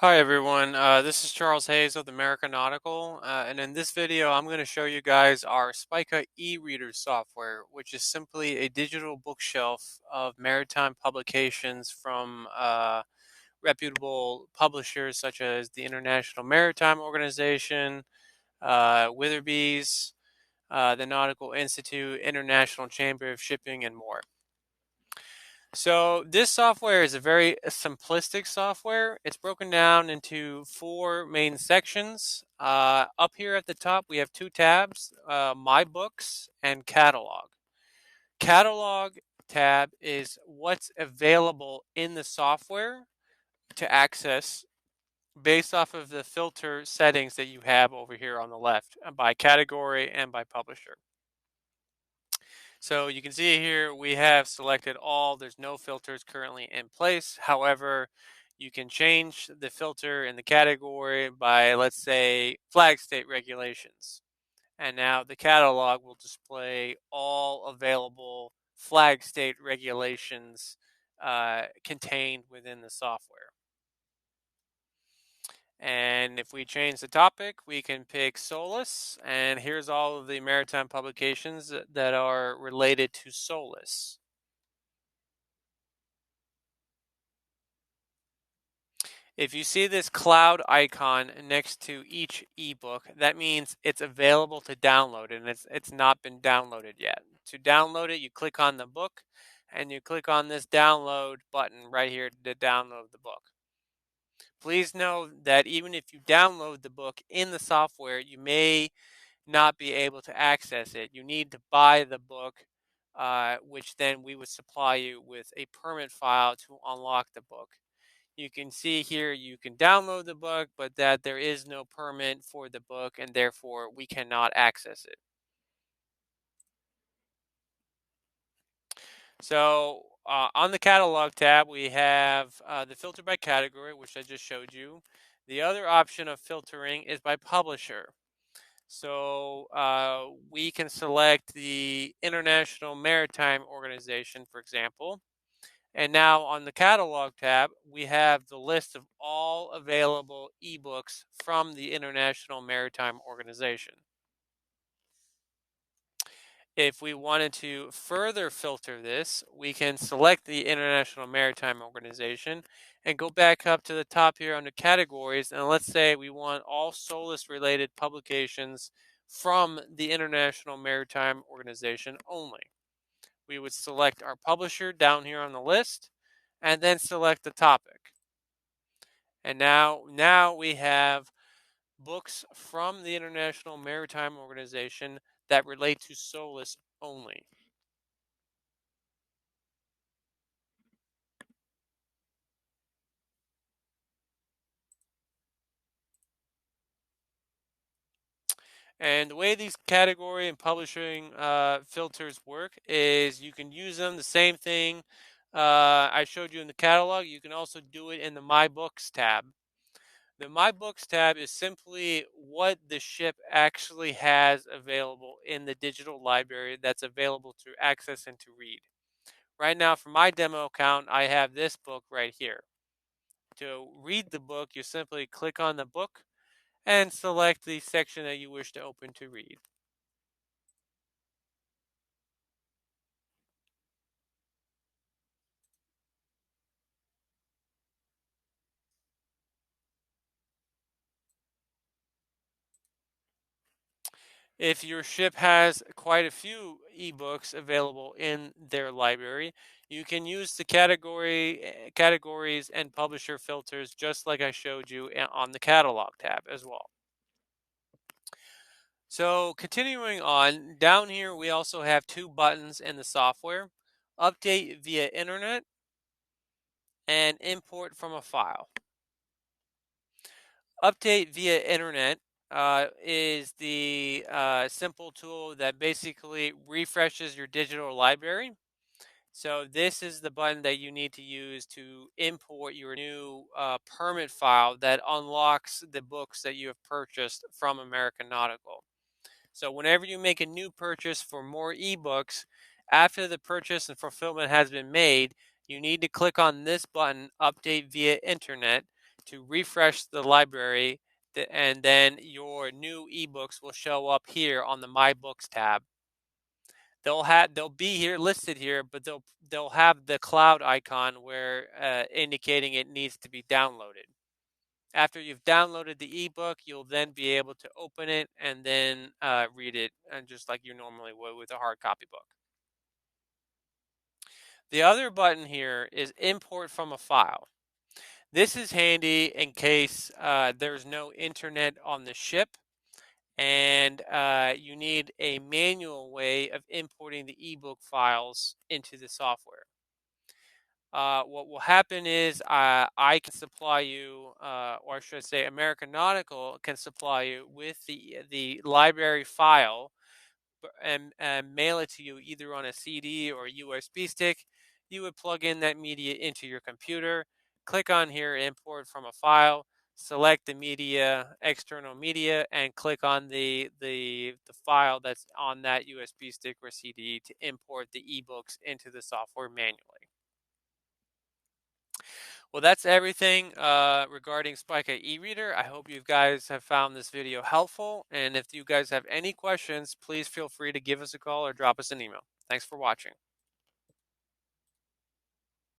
Hi everyone, this is Charles Hayes with Nautical, and in this video I'm going to show you guys our SPICA E-Reader software, which is simply a digital bookshelf of maritime publications from reputable publishers such as the International Maritime Organization, Witherbees, the Nautical Institute, International Chamber of Shipping, and more. So this software is a very simplistic software. It's broken down into four main sections. Up here at the top, we have two tabs, My Books and Catalog. Catalog tab is what's available in the software to access based off of the filter settings that you have over here on the left by category and by publisher. So you can see here we have selected all. There's no filters currently in place. However, you can change the filter in the category by, let's say, flag state regulations. And now the catalog will display all available flag state regulations contained within the software. And if we change the topic, we can pick Solus, and here's all of the maritime publications that are related to Solus. If you see this cloud icon next to each ebook, that means it's available to download and it's not been downloaded yet. To download it, you click on the book and you click on this download button right here to download the book. Please know that even if you download the book in the software, you may not be able to access it. You need to buy the book, which then we would supply you with a permit file to unlock the book. You can see here you can download the book, but that there is no permit for the book and therefore we cannot access it. So on the catalog tab, we have the filter by category, which I just showed you. The other option of filtering is by publisher. So we can select the International Maritime Organization, for example. And now on the catalog tab, we have the list of all available ebooks from the International Maritime Organization. If we wanted to further filter this, we can select the International Maritime Organization and go back up to the top here under categories. And let's say we want all Solus related publications from the International Maritime Organization only. We would select our publisher down here on the list and then select the topic. And now we have books from the International Maritime Organization that relate to Solus only. And the way these category and publishing filters work is you can use them the same thing I showed you in the catalog. You can also do it in the My Books tab. The My Books tab is simply what the ship actually has available in the digital library that's available to access and to read. Right now, for my demo account, I have this book right here. To read the book, you simply click on the book and select the section that you wish to open to read. If your ship has quite a few ebooks available in their library, you can use the categories and publisher filters just like I showed you on the catalog tab as well. So continuing on, down here we also have two buttons in the software: update via internet and import from a file. Update via internet is the simple tool that basically refreshes your digital library. So this is the button that you need to use to import your new permit file that unlocks the books that you have purchased from American Nautical. So whenever you make a new purchase for more ebooks, after the purchase and fulfillment has been made, you need to click on this button, Update via Internet, to refresh the library, and then your new ebooks will show up here on the My Books tab. They'll be here listed here, but they'll have the cloud icon where indicating it needs to be downloaded. After you've downloaded the ebook, you'll then be able to open it and then read it, and just like you normally would with a hard copy book. The other button here is import from a file. This is handy in case there's no internet on the ship and you need a manual way of importing the ebook files into the software. What will happen is I can supply you, or should I say, American Nautical can supply you with the library file and mail it to you either on a CD or a USB stick. You would plug in that media into your computer, click on here, import from a file, select the media, external media, and click on the file that's on that USB stick or CD to import the ebooks into the software manually. Well, that's everything regarding SPICA e-reader. I hope you guys have found this video helpful. And if you guys have any questions, please feel free to give us a call or drop us an email. Thanks for watching.